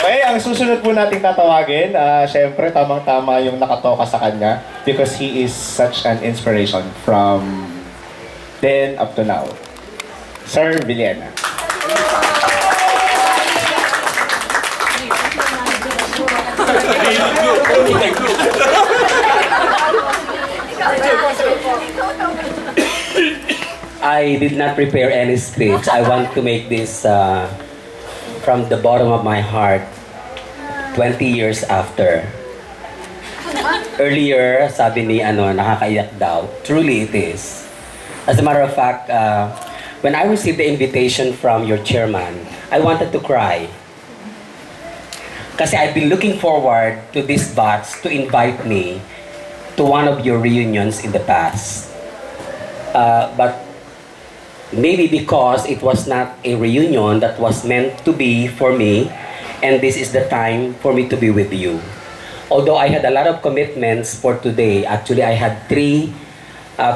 Okay, ang susunod po nating tatawagin, syempre tamang-tama yung nakatoka sa kanya because he is such an inspiration from then up to now. Sir Villena. I did not prepare any scripts. I want to make this from the bottom of my heart 20 years after. Earlier, sabi ni nakakaiyak daw. Truly it is. As a matter of fact, when I received the invitation from your chairman, I wanted to cry. Kasi I've been looking forward to this batch to invite me to one of your reunions in the past. But maybe because it was not a reunion that was meant to be for me, and this is the time for me to be with you. Although I had a lot of commitments for today, actually I had 3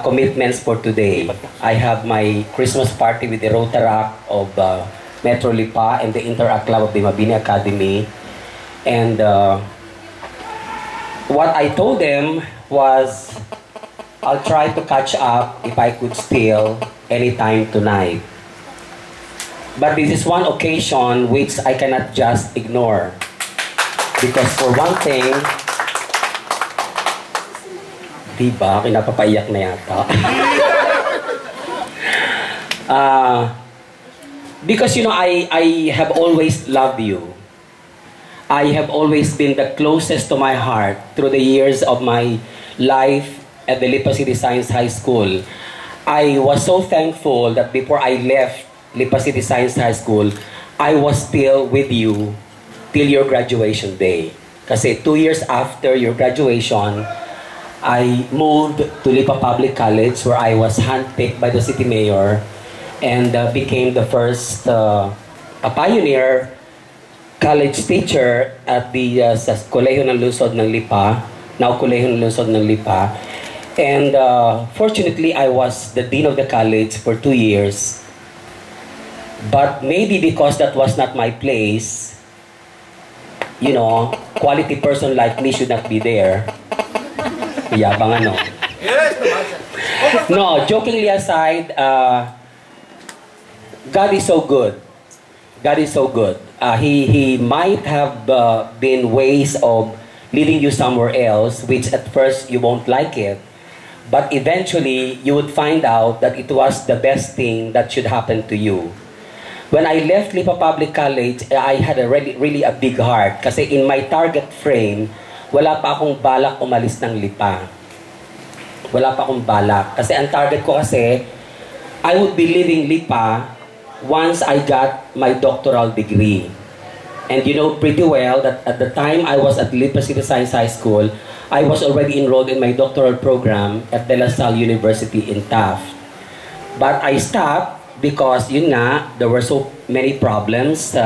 commitments for today. I have my Christmas party with the Rotaract of Metro Lipa and the Interact Club of the Mabini Academy. And what I told them was, I'll try to catch up if I could still anytime tonight. But this is one occasion which I cannot just ignore. Because for one thing, diba, kinapapaiyak na yata. Because I have always loved you. I have always been the closest to my heart through the years of my life at the Lipa City Science High School. I was so thankful that before I left Lipa City Science High School, I was still with you till your graduation day. Kasi 2 years after your graduation, I moved to Lipa Public College where I was handpicked by the city mayor and became the first a pioneer college teacher at the sa Kolehiyo ng Lungsod ng Lipa, now Kolehiyo ng Lungsod ng Lipa. And fortunately, I was the dean of the college for 2 years. But maybe because that was not my place, quality person like me should not be there. Yabang ano. No, jokingly aside, God is so good. God is so good. He might have been ways of leading you somewhere else, which at first you won't like it. But eventually, you would find out that it was the best thing that should happen to you. When I left Lipa Public College, I had really a big heart. Kasi in my target frame, wala pa akong balak umalis ng Lipa. Wala pa akong balak. Kasi ang target ko kasi, I would be leaving Lipa once I got my doctoral degree. And you know pretty well that at the time I was at Lipa City Science High School, I was already enrolled in my doctoral program at De La Salle University in Taft. But I stopped because, there were so many problems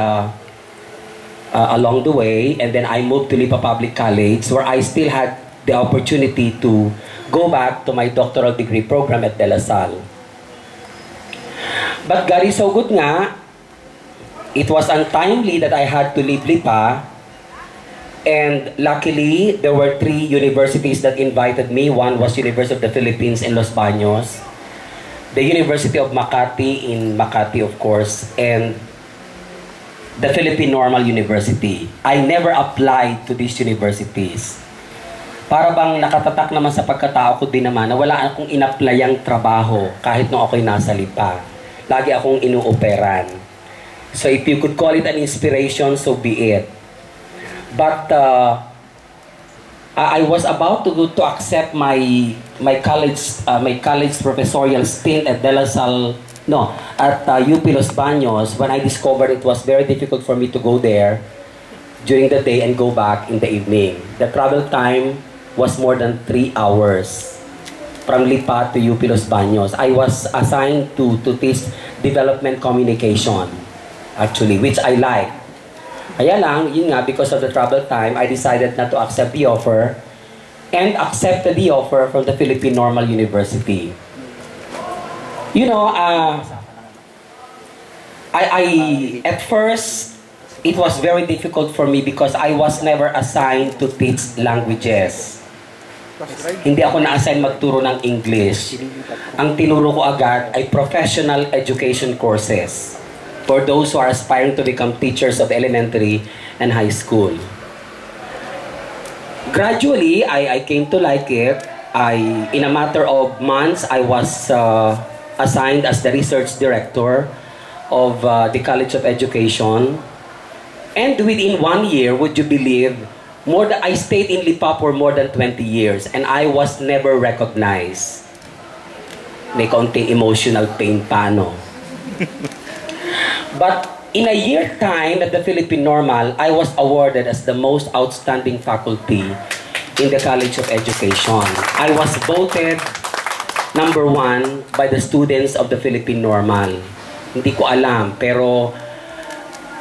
along the way. And then I moved to Lipa Public College where I still had the opportunity to go back to my doctoral degree program at De La Salle. But God is so good nga, it was untimely that I had to leave Lipa. And luckily, there were 3 universities that invited me. One was University of the Philippines in Los Baños, the University of Makati in Makati, of course, and the Philippine Normal University. I never applied to these universities. Para bang nakatatak naman sa pagkatao ko din naman na wala akong in-applyang trabaho kahit nung ako'y nasa Lipa. Lagi akong inuoperan. So if you could call it an inspiration, so be it. But I was about to go to accept my college professorial stint at De La Salle, at UP Los Baños, when I discovered it was very difficult for me to go there during the day and go back in the evening. The travel time was more than 3 hours from Lipa to UP Los Baños. I was assigned to teach development communication, actually, which I like. Kaya lang, because of the travel time, I decided not to accept the offer and accepted the offer from the Philippine Normal University. I at first, it was very difficult for me because I was never assigned to teach languages. Hindi ako na-assign magturo ng English. Ang tinuro ko agad ay professional education courses for those who are aspiring to become teachers of elementary and high school. Gradually, I came to like it. In a matter of months, I was assigned as the research director of the College of Education. And within 1 year, would you believe, I stayed in Lipa for more than 20 years and I was never recognized. May kaunting emotional pain pa, no? But in a year time at the Philippine Normal, I was awarded as the most outstanding faculty in the College of Education. I was voted #1 by the students of the Philippine Normal. Hindi ko alam, pero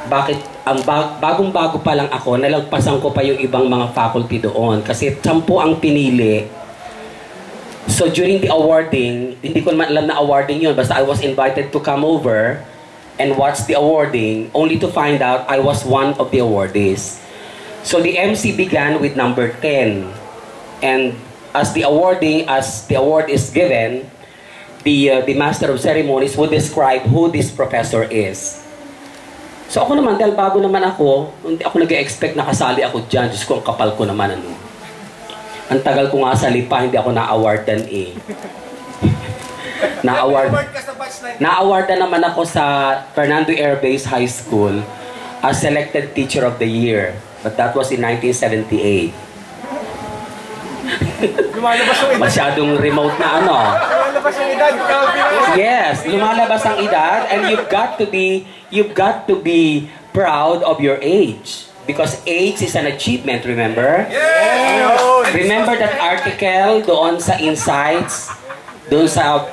bakit ang bagong-bago pa lang ako, nalagpasan ko pa yung ibang mga faculty doon. Kasi 10 ang pinili. So during the awarding, hindi ko naman alam na awarding yun. Basta I was invited to come over and watch the awarding, only to find out I was one of the awardees. So the MC began with number 10. And as the award is given, the Master of Ceremonies would describe who this professor is. So ako naman, dahil bago naman ako, hindi ako nag-expect na kasali ako dyan. Diyos ko, ang kapal ko naman. Ano. Ang tagal ko nga sa Lipa, hindi ako na-awardan eh. Na-awardan naman ako sa Fernando Air Base High School as Selected Teacher of the Year. But that was in 1978. Masyadong remote na ano. Lumalabas ang edad. Yes, lumalabas ang edad, and you've got to be proud of your age, because age is an achievement, remember? Yes! Remember that article doon sa Insights, doon sa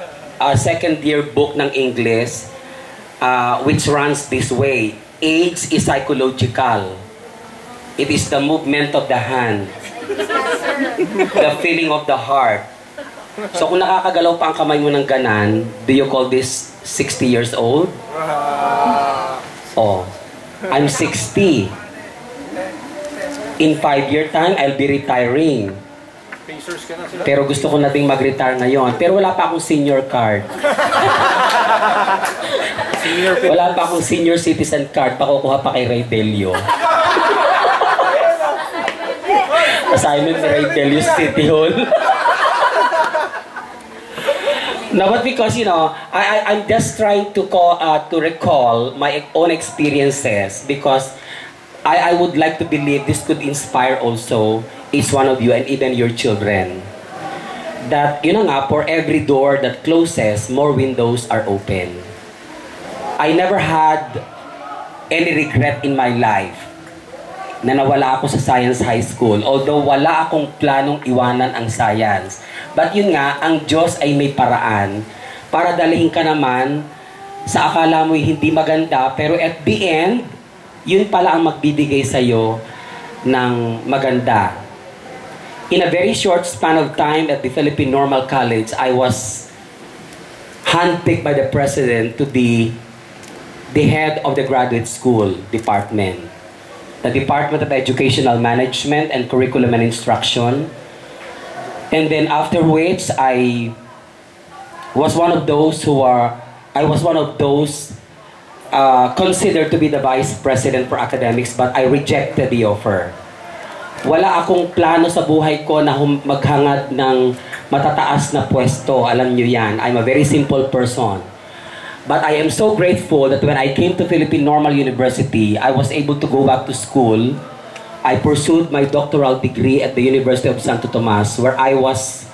second year book ng English, which runs this way: age is psychological. It is the movement of the hand, the feeling of the heart. So kung nakakagalaw pa ang kamay mo ng ganan, do you call this 60 years old? Oh, I'm 60. In 5-year time, I'll be retiring. Pero gusto ko na ding mag-retire ngayon. Pero wala pa akong senior card. Wala pa akong senior citizen card. Pakukuha pa kay Ray Delio. Assignment ni Ray Delio City Hall. No, but because, you know, I'm just trying to recall my own experiences, because I would like to believe this could inspire also each one of you and even your children. That, you know nga, for every door that closes, more windows are open. I never had any regret in my life na nawala ako sa Science High School. Although wala akong planong iwanan ang science. But yun nga, ang Diyos ay may paraan para dalihin ka naman sa akala mo'y hindi maganda, pero at the end, yun pala ang magbibigay sa'yo ng maganda. In a very short span of time at the Philippine Normal College, I was handpicked by the President to be the head of the graduate school department. The Department of Educational Management and Curriculum and Instruction. And then after which, I was one of those considered to be the Vice President for Academics, but I rejected the offer. Wala akong plano sa buhay ko na maghangad ng matataas na pwesto. Alam nyo yan, I'm a very simple person. But I am so grateful that when I came to Philippine Normal University, I was able to go back to school. I pursued my doctoral degree at the University of Santo Tomas, where I was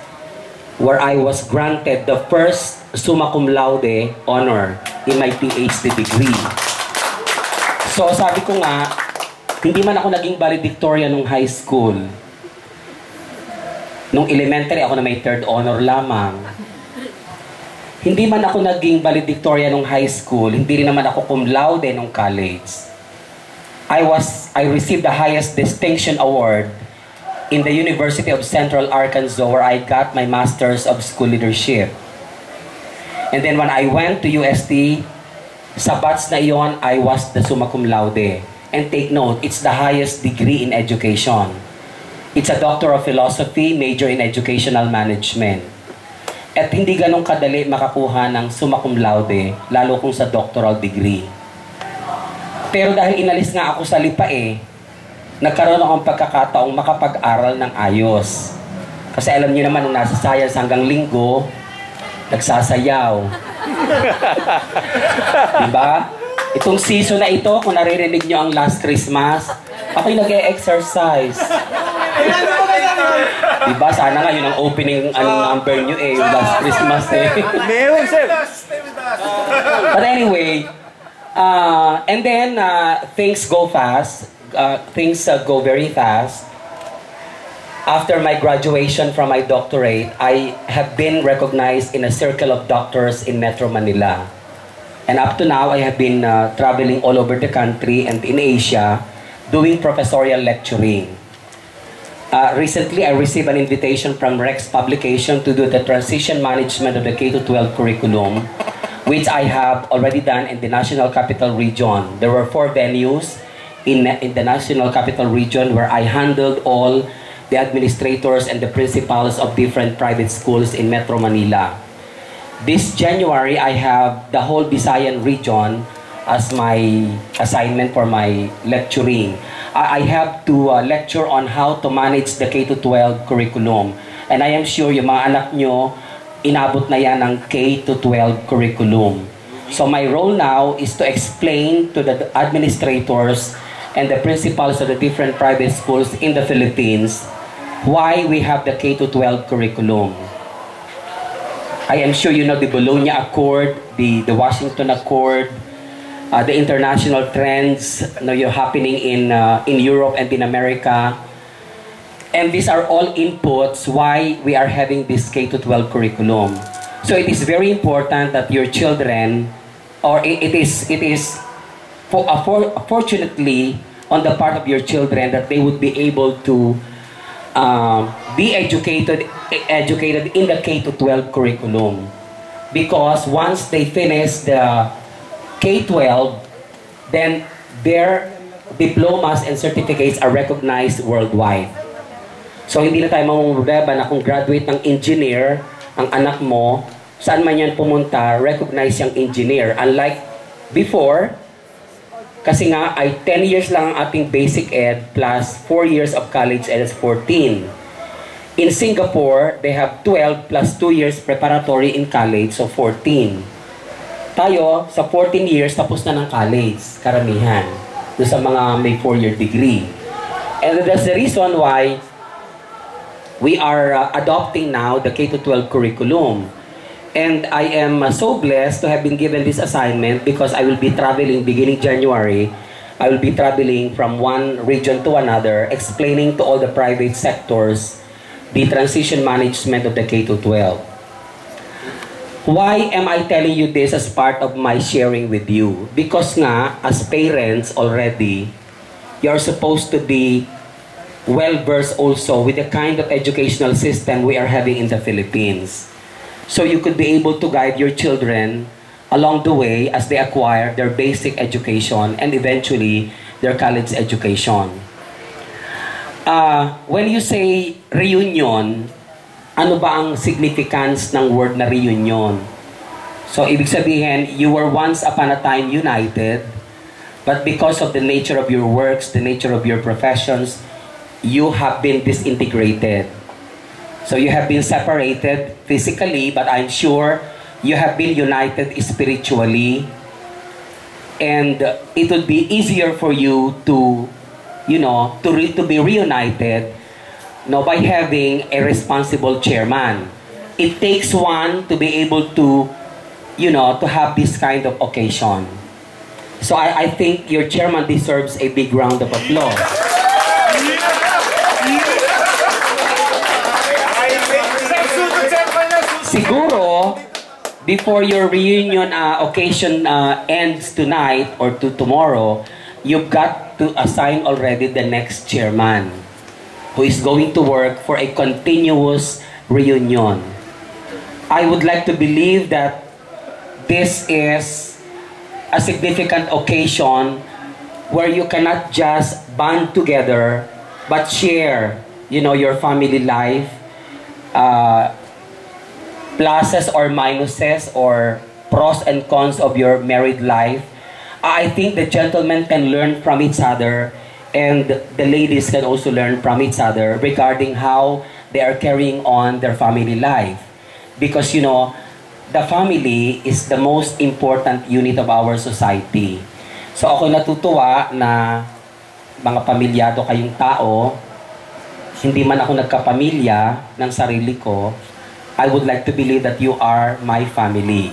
granted the first summa cum laude honor in my PhD degree. So sabi ko nga, hindi man ako naging valedictorian nung high school. Nung elementary, ako na may third honor lamang. Hindi man ako naging valedictorian nung high school, hindi rin naman ako cum laude nung college. I received the highest distinction award in the University of Central Arkansas, where I got my Master's of School Leadership. And then when I went to UST, sa batch na iyon, I was the summa cum laude. And take note, it's the highest degree in education. It's a Doctor of Philosophy, major in Educational Management. At hindi ganun kadali makakuha ng summa cum laude, lalo kung sa doctoral degree. Pero dahil inalis nga ako sa lipa nagkaroon akong pagkakataong makapag-aral ng ayos. Kasi alam niyo naman, nung nasa science hanggang linggo, nagsasayaw. Diba? Itong season na ito, kung naririnig nyo ang Last Christmas, ako'y nag-e-exercise. Diba? Sana nga yun ang opening number nyo yung Last Christmas Meron, sir. But anyway, and then things go fast. Things go very fast. After my graduation from my doctorate, I have been recognized in a circle of doctors in Metro Manila. And up to now, I have been traveling all over the country and in Asia doing professorial lecturing. Recently, I received an invitation from Rex Publication to do the transition management of the K-12 curriculum, which I have already done in the National Capital Region. There were 4 venues in the National Capital Region where I handled all the administrators and the principals of different private schools in Metro Manila. This January, I have the whole Visayan region as my assignment for my lecturing. I have to lecture on how to manage the K-12 curriculum. And I am sure yung mga anak nyo, inabot na yan ng K-12 curriculum. So my role now is to explain to the administrators and the principals of the different private schools in the Philippines why we have the K-12 curriculum. I am sure you know the Bologna Accord, the Washington Accord, the international trends happening in Europe and in America. And these are all inputs why we are having this K-12 curriculum. So it is very important that your children, or it is fortunately on the part of your children that they would be able to be educated in the K-12 curriculum. Because once they finish the K-12, then their diplomas and certificates are recognized worldwide. So hindi na tayo mamumreba na kung graduate ng engineer ang anak mo, saan man yan pumunta, recognize yung engineer. Unlike before, kasi nga ay 10 years lang ang ating basic ed plus 4 years of college ed is 14. In Singapore, they have 12 plus 2 years preparatory in college, so 14. Tayo, sa 14 years, tapos na ng college, karamihan. Doon sa mga may 4-year degree. And that's the reason why we are adopting now the K-12 curriculum. And I am so blessed to have been given this assignment because I will be traveling beginning January. I will be traveling from one region to another, explaining to all the private sectors the transition management of the K-12. Why am I telling you this as part of my sharing with you? Because nga, as parents already, you're supposed to be well-versed also with the kind of educational system we are having in the Philippines. So you could be able to guide your children along the way as they acquire their basic education and eventually their college education. When you say reunion, ano ba ang significance ng word na reunion? So ibig sabihin, you were once upon a time united, but because of the nature of your works, the nature of your professions, you have been disintegrated. So you have been separated physically, but I'm sure you have been united spiritually. And it would be easier for you to, to be reunited by having a responsible chairman. It takes one to be able to, to have this kind of occasion. So I think your chairman deserves a big round of applause. Siguro, before your reunion occasion ends tonight or tomorrow, you've got to assign already the next chairman who is going to work for a continuous reunion. I would like to believe that this is a significant occasion where you cannot just band together but share, your family life, pluses or minuses or pros and cons of your married life. I think the gentlemen can learn from each other and the ladies can also learn from each other regarding how they are carrying on their family life. Because, the family is the most important unit of our society. So ako natutuwa na mga pamilyado kayong tao, hindi man ako nagkapamilya ng sarili ko, I would like to believe that you are my family.